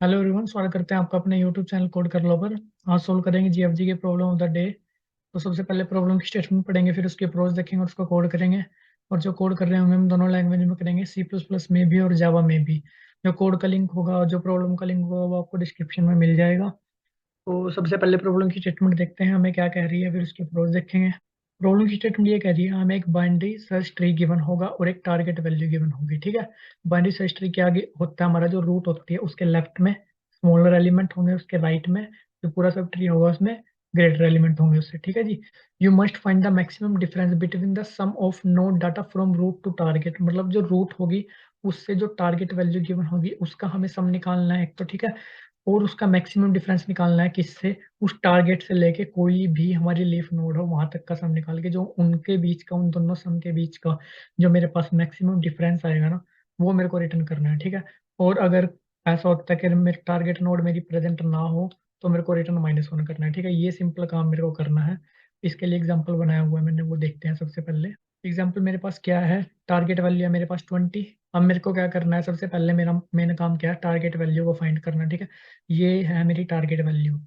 Hello everyone, स्वागत करते हैं आपका अपने यूट्यूब चैनल कोड कर लो पर। आज सोल्व करेंगे जीएफजी के प्रॉब्लम ऑफ द डे। तो सबसे पहले प्रॉब्लम की स्टेटमेंट पढ़ेंगे, फिर उसकी अप्रोच देखेंगे और उसको कोड करेंगे। और जो कोड कर रहे होंगे हम दोनों लैंग्वेज में करेंगे, सी प्लस प्लस में भी और जावा में भी। जो कोड का लिंक होगा और जो प्रॉब्लम का लिंक होगा वो आपको डिस्क्रिप्शन में मिल जाएगा। तो सबसे पहले प्रॉब्लम की स्टेटमेंट देखते हैं हमें क्या कह रही है, फिर उसकी अप्रोच देखेंगे। प्रॉब्लम की स्टेटमेंट ये कह रही है हमें एक बाइनरी सर्च ट्री गिवन होगा और एक टारगेट वैल्यू गिवन होगी। ठीक है। बाइनरी सर्च ट्री क्या आगे होता है, हमारा जो रूट होती है उसके लेफ्ट में स्मॉलर एलिमेंट होंगे, उसके राइट में जो पूरा सब ट्री होगा उसमें ग्रेटर एलिमेंट होंगे उससे। ठीक है जी। You must find the maximum difference between the sum of node data from root to target. मतलब जो रूट होगी उससे जो टारगेट वैल्यू गिवन होगी उसका हमें सम निकालना है एक तो। ठीक है। और उसका मैक्सिमम डिफरेंस निकालना है किससे, उस टारगेट से लेके कोई भी हमारी लीफ नोड हो वहां तक का सम निकाल के जो उनके बीच का, उन दोनों सम के बीच का जो मेरे पास मैक्सिमम डिफरेंस आएगा ना, वो मेरे को रिटर्न करना है। ठीक है। और अगर ऐसा होता है कि मेरे टारगेट नोड मेरी प्रेजेंट ना हो तो मेरे को रिटर्न -1 करना है। ठीक है। ये सिंपल काम मेरे को करना है। इसके लिए एग्जाम्पल बनाया हुआ है मैंने, वो देखते हैं सबसे पहले। एग्जाम्पल मेरे पास क्या है, टारगेट वैल्यू है मेरे पास 20। अब मेरे को क्या करना है, सबसे पहले मेरा मेन काम क्या है, टारगेट वैल्यू को फाइंड करना। ठीक है। ये है मेरी टारगेट वैल्यू,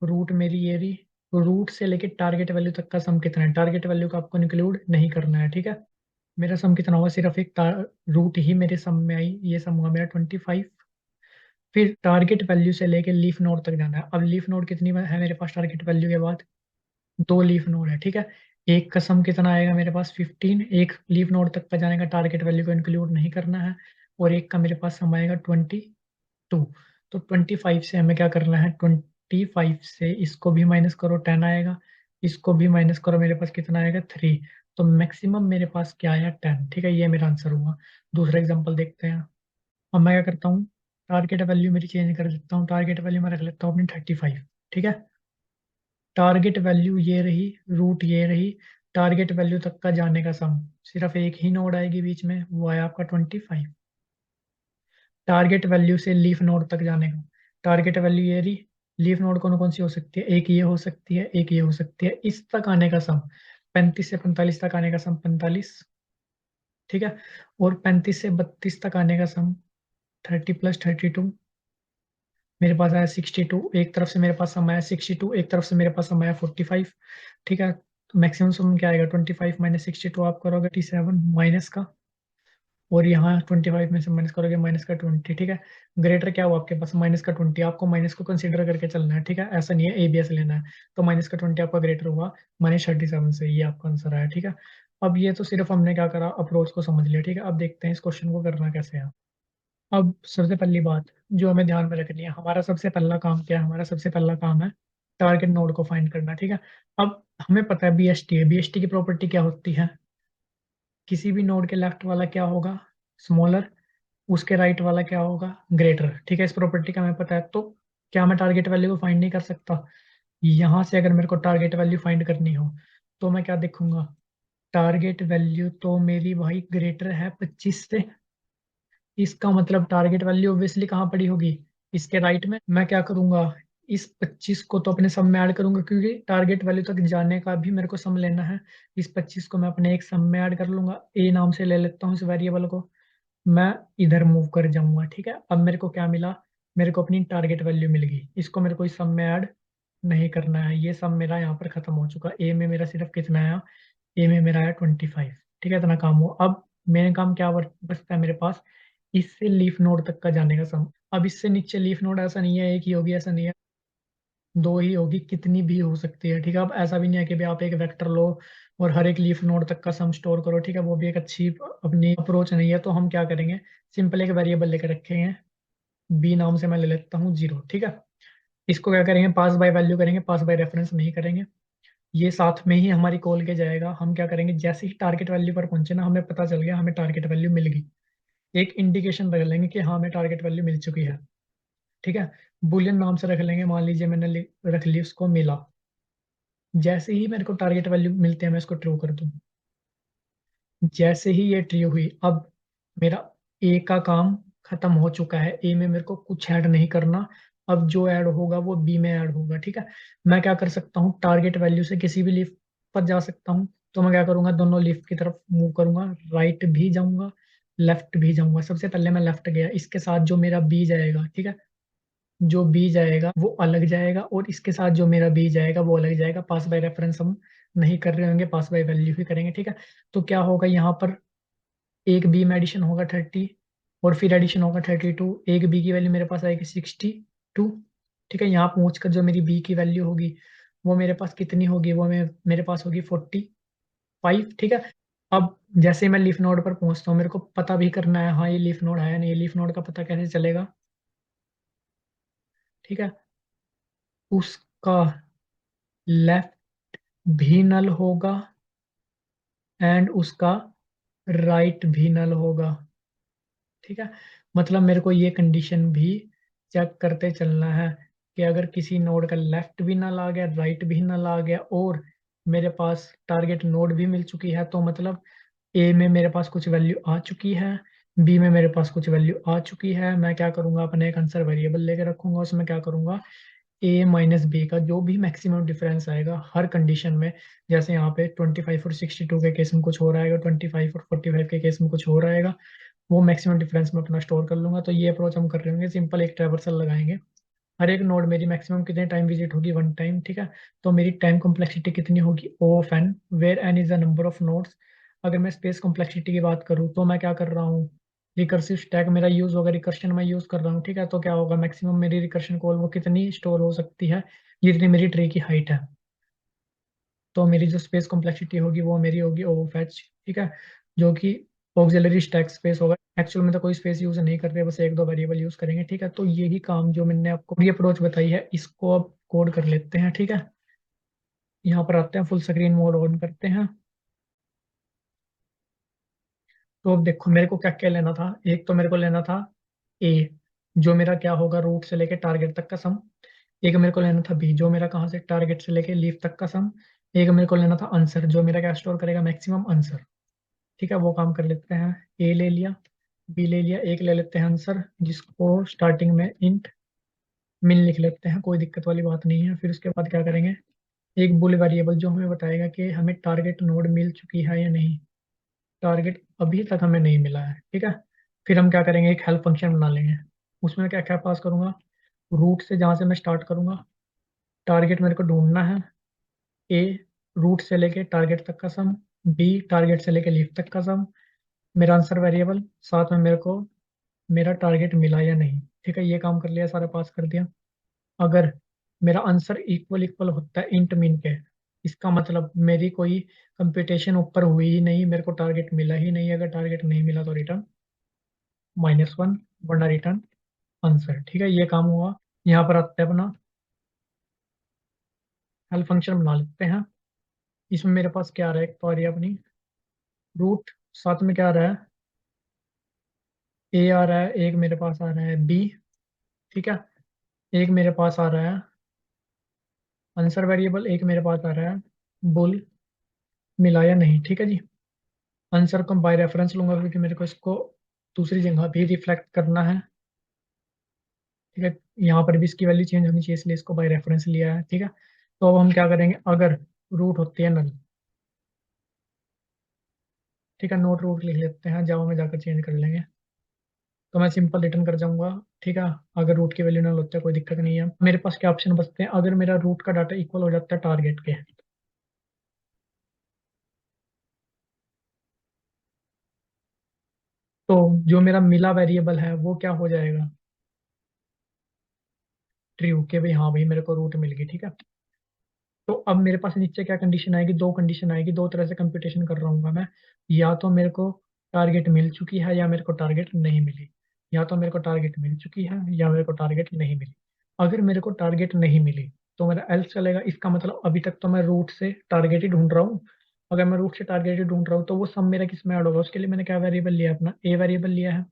रूट मेरी ये रही। रूट से लेके टारगेट वैल्यू तक का सम कितना है, टारगेट वैल्यू को आपको इंक्लूड नहीं करना है। ठीक है। मेरा सम कितना हुआ, सिर्फ एक रूट ही मेरे सम में आई, ये सम हुआ मेरा 25। फिर टारगेट वैल्यू से लेके लीफ नोड तक जाना है। अब लीफ नोड कितनी है मेरे पास टारगेट वैल्यू के बाद, दो लीफ नोड है। ठीक है। एक का सम कितना आएगा मेरे पास 15, एक लीफ नोड तक का जाने का टारगेट वैल्यू को इंक्लूड नहीं करना है। और एक का मेरे पास सम आएगा 22। तो 25 से हमें क्या करना है, 25 से इसको भी माइनस करो 10 आएगा, इसको भी माइनस करो मेरे पास कितना आएगा 3। तो मैक्सिमम मेरे पास क्या आया 10। ठीक है। ये मेरा आंसर हुआ। दूसरा एग्जाम्पल देखते हैं। अब मैं क्या करता हूँ, टारगेट वैल्यू मेरी चेंज कर देता हूँ, टारगेट वैल्यू मैं रख लेता हूँ अपनी 35। ठीक है। टारगेट वैल्यू ये रही, रूट ये रही, टारगेट वैल्यू तक का जाने का सम, सिर्फ एक ही नोड आएगी बीच में, वो आया आपका 25। टारगेट वैल्यू से लीफ नोड तक जाने का, टारगेट वैल्यू ये रही, लीफ नोड कौन कौन सी हो सकती है, एक ये हो सकती है, एक ये हो सकती है, इस तक आने का सम 35 से 45 तक आने का सम 45। ठीक है। और 35 से 32 तक आने का सम 30 + 32, मेरे पास आया 62। एक तरफ से मेरे पास सम आया 62, एक तरफ से मेरे पास सम आया 45। ठीक है। तो मैक्सिमम सम क्या आएगा, 25 - 62 आप करोगे 37 माइनस का, और यहाँ 25 में से माइनस करोगे -20। ठीक है। ग्रेटर क्या हुआ आपके पास, -20, आपको माइनस को कंसीडर करके चलना है। ठीक है। ऐसा नहीं है एबीएस लेना है। तो -20 आपका ग्रेटर हुआ -37 से, ये आपका आंसर आया। ठीक है। अब ये तो सिर्फ हमने क्या करा, अप्रोच को समझ लिया। ठीक है। अब देखते हैं इस क्वेश्चन को करना कैसे है। अब सबसे पहली बात जो हमें ध्यान में रखनी है, हमारा सबसे पहला काम क्या है, हमारा सबसे पहला काम है टारगेट नोड को फाइंड करना। ठीक है। अब हमें पता है बीएसटी है, बीएसटी की प्रॉपर्टी क्या होती है, किसी भी नोड के लेफ्ट वाला क्या होगा, स्मॉलर, उसके राइट वाला क्या होगा, ग्रेटर। ठीक है। इस प्रॉपर्टी का हमें पता है, तो क्या मैं टारगेट वैल्यू को फाइंड नहीं कर सकता, यहाँ से अगर मेरे को टारगेट वैल्यू फाइंड करनी हो तो मैं क्या देखूंगा, टारगेट वैल्यू तो मेरी भाई ग्रेटर है 25 से, इसका मतलब टारगेट वैल्यू ऑब्वियसली कहाँ पड़ी होगी, इसके राइट में। मैं क्या करूंगा, इस 25 को तो अपने सम में ऐड करूंगा, क्योंकि टारगेट वैल्यू तक जाने का भी मेरे को सम लेना है। इस 25 को मैं अपने एक सम में ऐड कर लूंगा, ए नाम से ले लेता हूँ इस वेरिएबल को। मैं इधर मूव कर जाऊंगा। ठीक है। अब मेरे को क्या मिला, मेरे को अपनी टारगेट वैल्यू मिल गई, इसको मेरे को इस सम में ऐड नहीं करना है। ये सम मेरा यहाँ पर खत्म हो चुका, ए में मेरा सिर्फ कितना आया, ए में मेरा आया 25। ठीक है। इतना काम हुआ। अब मेन काम क्या बचता है मेरे पास, इससे लीफ नोड तक का जाने का सम। अब इससे नीचे लीफ नोड ऐसा नहीं है एक ही होगी, ऐसा नहीं है, दो ही होगी, कितनी भी हो सकती है। ठीक है। अब ऐसा भी नहीं है कि भाई आप एक वेक्टर लो और हर एक लीफ नोड तक का सम स्टोर करो। ठीक है। वो भी एक अच्छी अपनी अप्रोच नहीं है। तो हम क्या करेंगे, सिंपल एक वेरिएबल लेकर रखे हैं, बी नाम से मैं ले लेता हूँ 0। ठीक है। इसको क्या करेंगे, पास बाय वैल्यू करेंगे, पास बाय रेफरेंस नहीं करेंगे। ये साथ में ही हमारी कॉल के जाएगा। हम क्या करेंगे, जैसे ही टारगेट वैल्यू पर पहुंचे ना, हमें पता चल गया हमें टारगेट वैल्यू मिल गई, एक इंडिकेशन रख लेंगे कि हाँ हमें टारगेट वैल्यू मिल चुकी है। ठीक है। बुलियन नाम से रख लेंगे, मान लीजिए मैंने रख ली उसको मिला। जैसे ही मेरे को टारगेट वैल्यू मिलते हैं मैं इसको ट्रू कर दूं, जैसे ही ये ट्रू हुई, अब मेरा ए का काम खत्म हो चुका है, ए में मेरे को कुछ ऐड नहीं करना। अब जो ऐड होगा वो बी में ऐड होगा। ठीक है। मैं क्या कर सकता हूँ, टारगेट वैल्यू से किसी भी लीफ पर जा सकता हूँ। तो मैं क्या करूंगा, दोनों लीफ की तरफ मूव करूंगा, राइट भी जाऊंगा, लेफ्ट भी जाऊंगा। सबसे पहले मैं लेफ्ट गया, इसके साथ जो मेरा बी जाएगा। ठीक है। जो बी जाएगा वो अलग जाएगा, और इसके साथ जो मेरा बी जाएगा वो अलग जाएगा। पास बाय रेफरेंस हम नहीं कर रहे होंगे, पास बाय वैल्यू ही करेंगे, ठीक है। तो क्या होगा यहाँ पर, एक बी में एडिशन होगा 30, और फिर एडिशन होगा 32। एक बी की वैल्यू मेरे पास आएगी 62, ठीक है। यहाँ पहुँच कर जो मेरी बी की वैल्यू होगी वो मेरे पास कितनी होगी, वो मेरे पास होगी 45, ठीक है। अब जैसे मैं लीफ नोड पर पहुंचता हूँ, मेरे को पता भी करना है, हाँ ये लीफ नोड है नहीं, ये लीफ नोड का पता कैसे चलेगा, ठीक है। उसका लेफ्ट भी नल होगा एंड उसका राइट भी नल होगा, ठीक है। मतलब मेरे को ये कंडीशन भी चेक करते चलना है कि अगर किसी नोड का लेफ्ट भी नल आ गया, राइट भी नल आ गया, और मेरे पास टारगेट नोड भी मिल चुकी है, तो मतलब ए में मेरे पास कुछ वैल्यू आ चुकी है, बी में मेरे पास कुछ वैल्यू आ चुकी है। मैं क्या करूंगा, अपने एक आंसर वेरिएबल लेके रखूंगा, उसमें क्या करूंगा, ए माइनस बी का जो भी मैक्सिमम डिफरेंस आएगा हर कंडीशन में, जैसे यहाँ पे 25 और 62 के केस में कुछ हो रहा है, 25 और 45 के केस में कुछ हो रहा है, वो मैक्सिमम डिफरेंस में अपना स्टोर कर लूंगा। तो ये अप्रोच हम कर रहे होंगे, सिंपल एक ट्रैवर्सल लगाएंगे। हर एक नोड मेरी मैक्सिमम कितने टाइम विजिट होगी, 1 टाइम, ठीक है। तो मेरी टाइम कॉम्प्लेक्सिटी कितनी होगी, O of N, where N is the number of nodes. अगर मैं स्पेस कॉम्प्लेक्सिटी की बात करूँ तो मैं क्या कर रहा हूँ, रिकर्सिव स्टैक मेरा यूज होगा, रिकर्शन मैं यूज कर रहा हूँ, ठीक है। तो क्या होगा, मैक्सिमम मेरी रिकर्शन कॉल वो कितनी स्टोर हो सकती है, जितनी मेरी ट्री की हाइट है। तो मेरी जो स्पेस कॉम्प्लेक्सिटी होगी वो मेरी होगी ओ ऑफ एच, ठीक है, जो कि ऑक्सिलरी स्टैक स्पेस होगा। एक्चुअल में तो कोई स्पेस यूज नहीं कर रहे, बस एक दो वेरिएबल यूज करेंगे, ठीक है। तो यही काम जो मैंने आपको ये अप्रोच बताई है, इसको अब कोड कर लेते हैं, ठीक है। यहाँ पर आते हैं, फुल स्क्रीन मोड ऑन करते हैं। तो अब देखो मेरे को क्या क्या लेना था, एक तो मेरे को लेना था ए, जो मेरा क्या होगा, रूट से लेके टारगेट तक का सम। एक मेरे को लेना था बी, जो मेरा कहाँ से टारगेट से लेके लीफ तक का सम। एक मेरे को लेना था आंसर, जो मेरा क्या स्टोर करेगा, मैक्सिमम आंसर, ठीक है। वो काम कर लेते हैं, ए ले लिया, बी ले लिया, एक ले लेते हैं आंसर, जिसको स्टार्टिंग में इंट मिल लिख लेते हैं, कोई दिक्कत वाली बात नहीं है। फिर उसके बाद क्या करेंगे, एक बुल वेरिएबल जो हमें बताएगा कि हमें टारगेट नोड मिल चुकी है या नहीं। टारगेट अभी तक हमें नहीं मिला है, ठीक है। फिर हम क्या करेंगे, एक हेल्प फंक्शन बना लेंगे, उसमें क्या क्या पास करूंगा, रूट से जहाँ से मैं स्टार्ट करूंगा, टारगेट मेरे को ढूंढना है, ए रूट से लेके टारगेट तक का सम, बी टारगेट से लेके लीफ तक का सम, मेरा आंसर वेरिएबल, साथ में मेरे को मेरा टारगेट मिला या नहीं, ठीक है। ये काम कर लिया, सारा पास कर दिया। अगर मेरा आंसर इक्वल इक्वल होता है इंट मिन के, इसका मतलब मेरी कोई कंप्यूटेशन ऊपर हुई ही नहीं, मेरे को टारगेट मिला ही नहीं। अगर टारगेट नहीं मिला तो रिटर्न -1, वरना रिटर्न आंसर, ठीक है। ये काम हुआ। यहाँ पर आते हैं अपना हेल्प फंक्शन बना लेते हैं। इसमें मेरे पास क्या आ रहा है, एक तो आ रही है अपनी रूट, साथ में क्या आ रहा है, ए आ रहा है, एक मेरे पास आ रहा है बी, ठीक है। एक मेरे पास आ रहा है आंसर वेरिएबल, एक मेरे पास आ रहा है बुल, मिलाया नहीं, ठीक है जी। आंसर को बाय रेफरेंस लूंगा, क्योंकि मेरे को इसको दूसरी जगह भी रिफ्लेक्ट करना है, ठीक है। यहाँ पर भी इसकी वैल्यू चेंज होनी चाहिए, इसलिए इसको बाय रेफरेंस लिया है, ठीक है। तो अब हम क्या करेंगे, अगर रूट होती है नल, ठीक है, नोट रूट लिख लेते हैं, जावा में जाकर चेंज कर लेंगे। तो मैं सिंपल रिटर्न कर जाऊंगा, ठीक है। अगर रूट की वैल्यू नल होता है कोई दिक्कत नहीं है। मेरे पास क्या ऑप्शन बचते हैं, अगर मेरा रूट का डाटा इक्वल हो जाता है टारगेट के, तो जो मेरा मिला वेरिएबल है वो क्या हो जाएगा, ट्रू, के भाई हाँ भाई मेरे को रूट मिल गई, ठीक है। तो अब मेरे पास नीचे क्या कंडीशन आएगी, दो कंडीशन आएगी, दो तरह से कंप्यूटेशन कर रहा हूँ मैं। या तो मेरे को टारगेट मिल चुकी है या मेरे को टारगेट नहीं मिली, या तो मेरे को टारगेट मिल चुकी है या मेरे को टारगेट नहीं मिली। अगर मेरे को टारगेट नहीं मिली तो मेरा एल्स चलेगा, इसका मतलब अभी तक तो मैं रूट से टारगेट ही ढूंढ रहा हूँ। अगर मैं रूट से टारगेट ही ढूंढ रहा हूँ तो वो सब मेरा किस में ऐड होगा, उसके लिए मैंने क्या वेरिएबल लिया, अपना ए वेरिएबल लिया है।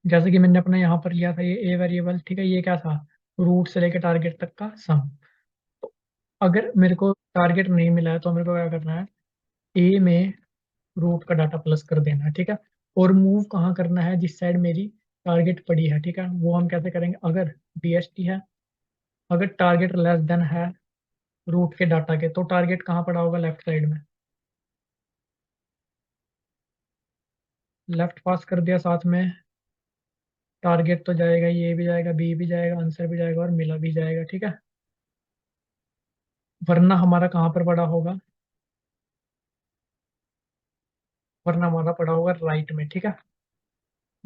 जैसे कि मैंने अपना यहाँ पर लिया था ये ए वेरिएबल, ठीक है। ये क्या था, रूट से लेकर टारगेट तक का सम। अगर मेरे को टारगेट नहीं मिला है तो मेरे को क्या करना है, ए में रूट का डाटा प्लस कर देना है, ठीक है। और मूव कहाँ करना है, जिस साइड मेरी टारगेट पड़ी है, ठीक है। वो हम कैसे करेंगे, अगर बीएसटी है, अगर टारगेट लेस देन है रूट के डाटा के, तो टारगेट कहाँ पड़ा होगा, लेफ्ट साइड में। लेफ्ट पास कर दिया, साथ में टारगेट तो जाएगा, ये भी जाएगा, बी भी जाएगा, आंसर भी जाएगा और मिला भी जाएगा, ठीक है। वरना हमारा कहाँ पर पड़ा होगा, वरना हमारा पड़ा होगा राइट में, ठीक है।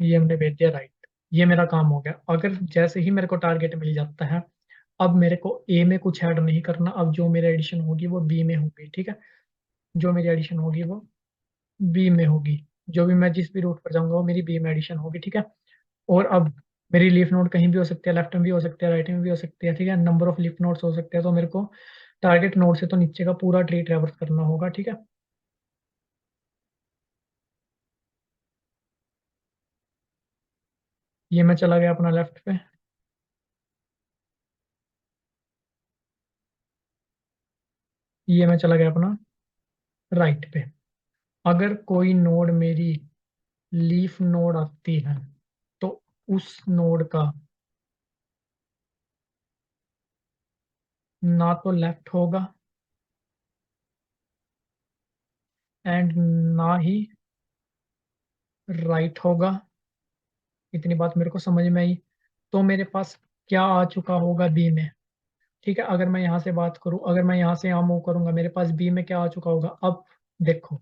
ये हमने भेज दिया राइट। ये मेरा काम हो गया। अगर जैसे ही मेरे को टारगेट मिल जाता है, अब मेरे को ए में कुछ ऐड नहीं करना, अब जो मेरी एडिशन होगी वो बी में होगी, ठीक है। जो मेरी एडिशन होगी वो बी में होगी। जो भी मैं जिस भी रूट पर जाऊंगा वो मेरी बी में एडिशन होगी, ठीक है। और अब मेरी लीफ नोड कहीं भी हो सकती है, लेफ्ट में भी हो सकती है, राइट में भी हो सकती है, ठीक है। नंबर ऑफ लीफ नोड्स हो सकते हैं, तो मेरे को टारगेट नोड से तो नीचे का पूरा ट्री ट्रेवर्स करना होगा, ठीक है। ये मैं चला गया अपना लेफ्ट पे, ये मैं चला गया अपना राइट पे। अगर कोई नोड मेरी लीफ नोड आती है, तो उस नोड का ना तो लेफ्ट होगा एंड ना ही राइट होगा। इतनी बात मेरे को समझ में आई। तो मेरे पास क्या आ चुका होगा बी में, ठीक है। अगर मैं यहाँ से बात करूँ, अगर मैं यहाँ से यहाँ मूव करूंगा, मेरे पास बी में क्या आ चुका होगा। अब देखो,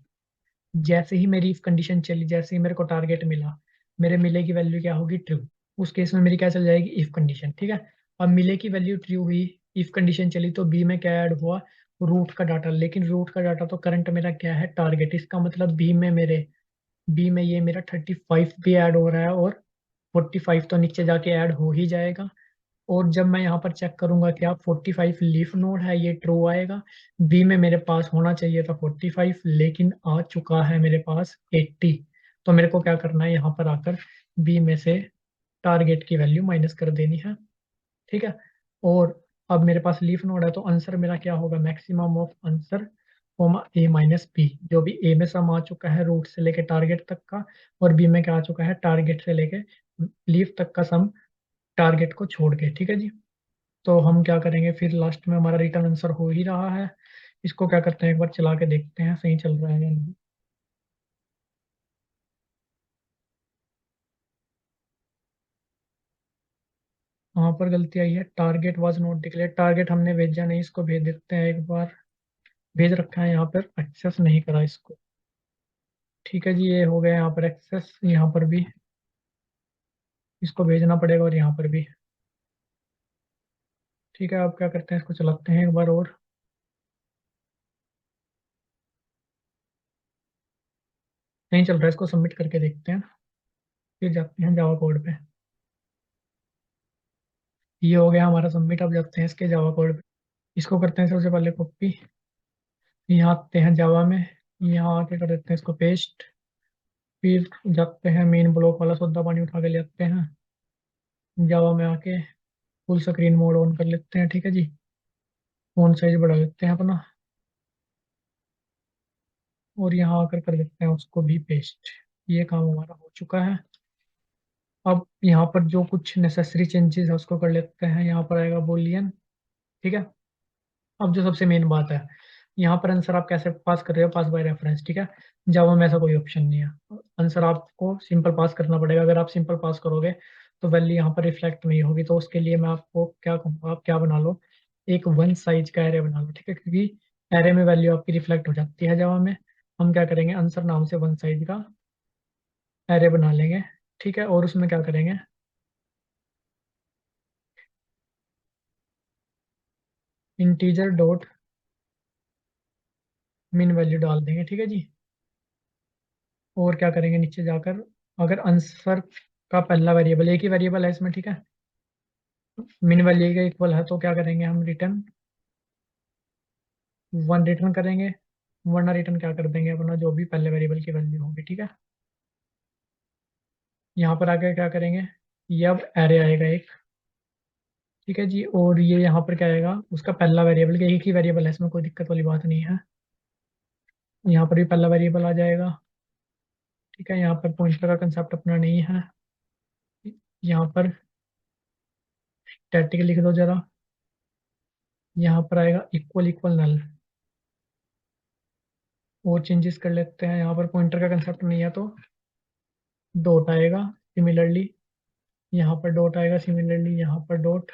जैसे ही मेरी इफ कंडीशन चली, जैसे ही मेरे को टारगेट मिला, मेरे मिले की वैल्यू क्या होगी, ट्रू। उस केस में मेरी क्या चल जाएगी, इफ कंडीशन, ठीक है। अब मिले की वैल्यू ट्रू हुई, इफ कंडीशन चली, तो बी में क्या ऐड हुआ, रूट का डाटा। लेकिन रूट का डाटा तो करंट मेरा क्या है, टारगेट। इसका मतलब बी में ये मेरा 35 भी ऐड हो रहा है, और 45 तो नीचे जाके ऐड हो ही जाएगा। और जब मैं यहाँ पर चेक करूंगा कि आप 45 लीफ नोड है, ये ट्रू आएगा। बी में मेरे पास होना चाहिए था 45, लेकिन आ चुका है मेरे पास 80। तो मेरे को क्या करना है, यहाँ पर आकर बी में से टारगेट की वैल्यू माइनस कर देनी है, ठीक है। और अब मेरे पास लीफ नोड है, तो आंसर मेरा क्या होगा, maximum of answer comma A minus B. जो भी ए में सम आ चुका है रूट से लेके टारगेट तक का, और बी में क्या आ चुका है, टारगेट से लेके लीफ तक का सम, टारगेट को छोड़ के, ठीक है जी। तो हम क्या करेंगे फिर, लास्ट में हमारा रिटर्न आंसर हो ही रहा है। इसको क्या करते हैं, एक बार चला के देखते हैं सही चल रहा है या नहीं। वहां पर गलती आई है, target was not declare. Target हमने भेजा नहीं, इसको भेज देते हैं एक बार। भेज रखा है यहाँ पर, एक्सेस नहीं करा इसको, ठीक है जी। ये हो गया यहाँ पर एक्सेस, यहाँ पर भी इसको भेजना पड़ेगा, और यहाँ पर भी, ठीक है। अब क्या करते हैं, इसको चलाते हैं एक बार और। नहीं चल रहा है, इसको सबमिट करके देखते हैं। फिर जाते हैं जावा कोड पे। ये हो गया हमारा सबमिट। अब जाते हैं इसके जावा कोड पे। इसको करते हैं सबसे पहले कॉपी, यहाँ आते हैं जावा में, यहाँ आके कर देते हैं इसको पेस्ट। फिर जाते हैं मेन ब्लॉक वाला सौदा पानी उठा के ले आते हैं, जावा में आके फुल स्क्रीन मोड ऑन कर लेते हैं, ठीक है जी। फोन साइज बढ़ा लेते हैं अपना, और यहाँ आकर कर देते हैं उसको भी पेस्ट। ये काम हमारा हो चुका है। अब यहाँ पर जो कुछ नेसेसरी चेंजेस है उसको कर लेते हैं। यहाँ पर आएगा बोलियन, ठीक है। अब जो सबसे मेन बात है, यहाँ पर आंसर आप कैसे पास कर रहे हो, पास बाय रेफरेंस, ठीक है। जावा में ऐसा कोई ऑप्शन नहीं है। आंसर आपको सिंपल पास करना पड़ेगा। अगर आप सिंपल पास करोगे तो वैल्यू यहाँ पर रिफ्लेक्ट नहीं होगी। तो उसके लिए मैं आपको क्या कहूँगा, आप क्या बना लो, एक वन साइज का एरे बना लो, ठीक है। क्योंकि एरे में वैल्यू आपकी रिफ्लेक्ट हो जाती है जावा में। हम क्या करेंगे, आंसर नाम से वन साइज का एरे बना लेंगे, ठीक है। और उसमें क्या करेंगे, इंटीजर डॉट मिन वैल्यू डाल देंगे, ठीक है जी। और क्या करेंगे, नीचे जाकर अगर आंसर का पहला वेरिएबल एक ही वेरिएबल है इसमें, ठीक है, मिन वैल्यू का इक्वल है, तो क्या करेंगे हम, रिटर्न वन रिटर्न करेंगे। वरना रिटर्न क्या कर देंगे, अपना जो भी पहले वेरिएबल की वैल्यू होगी, ठीक है। यहाँ पर आके क्या करेंगे, ये अब एरे आएगा एक, ठीक है जी। और ये यहाँ पर क्या आएगा, उसका पहला वेरिएबल का एक ही वेरिएबल है, इसमें कोई दिक्कत वाली बात नहीं है। यहाँ पर भी पहला वेरिएबल आ जाएगा, ठीक है। यहाँ पर पॉइंटर का कंसेप्ट अपना नहीं है। यहाँ पर स्टैटिक लिख दो जरा। यहाँ पर आएगा इक्वल इक्वल नल। और चेंजेस कर लेते हैं, यहाँ पर पॉइंटर का कंसेप्ट नहीं है तो डॉट आएगा। सिमिलरली यहाँ पर डॉट आएगा, सिमिलरली यहाँ पर डॉट,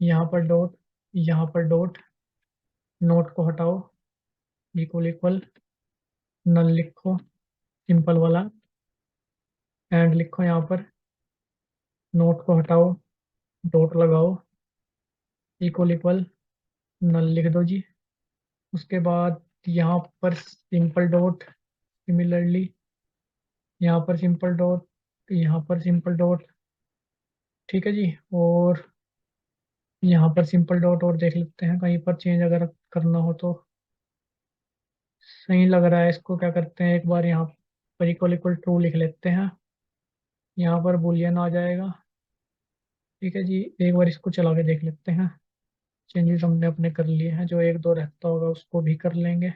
यहाँ पर डॉट, यहाँ पर डॉट, नोट को हटाओ, इक्वल इक्वल, नल लिखो सिंपल वाला, एंड लिखो यहाँ पर, नोट को हटाओ, डॉट लगाओ, इक्वल इक्वल, नल लिख दो जी। उसके बाद यहाँ पर सिंपल डॉट, सिमिलरली यहाँ पर सिंपल डॉट, यहाँ पर सिंपल डॉट, ठीक है जी। और यहाँ पर सिंपल डॉट और देख लेते हैं कहीं पर चेंज अगर करना हो तो। सही लग रहा है, इसको क्या करते हैं, एक बार यहाँ पर इक्वल इक्वल ट्रू लिख लेते हैं, यहाँ पर बुलियन आ जाएगा, ठीक है जी। एक बार इसको चला के देख लेते हैं, चेंजेस हमने अपने कर लिए हैं, जो एक दो रहता होगा उसको भी कर लेंगे।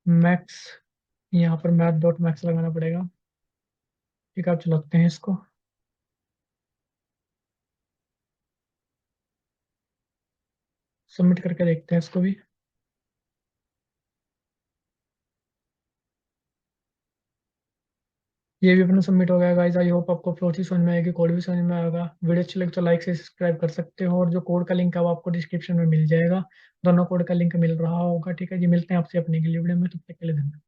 मैक्स, यहाँ पर मैथ डॉट मैक्स लगाना पड़ेगा, ठीक है। आप चलाते हैं इसको, सबमिट करके देखते हैं इसको भी। ये भी अपना सबमिट हो गया गाइस। आई होप आपको प्रोसेस समझ में आएगी, कोड भी समझ में आएगा। वीडियो अच्छी लगे तो लाइक से सब्सक्राइब कर सकते हो, और जो कोड का लिंक है वो आपको डिस्क्रिप्शन में मिल जाएगा। दोनों कोड का लिंक मिल रहा होगा, ठीक है जी। मिलते हैं आपसे अपनी अगली वीडियो में, तब तक के लिए धन्यवाद।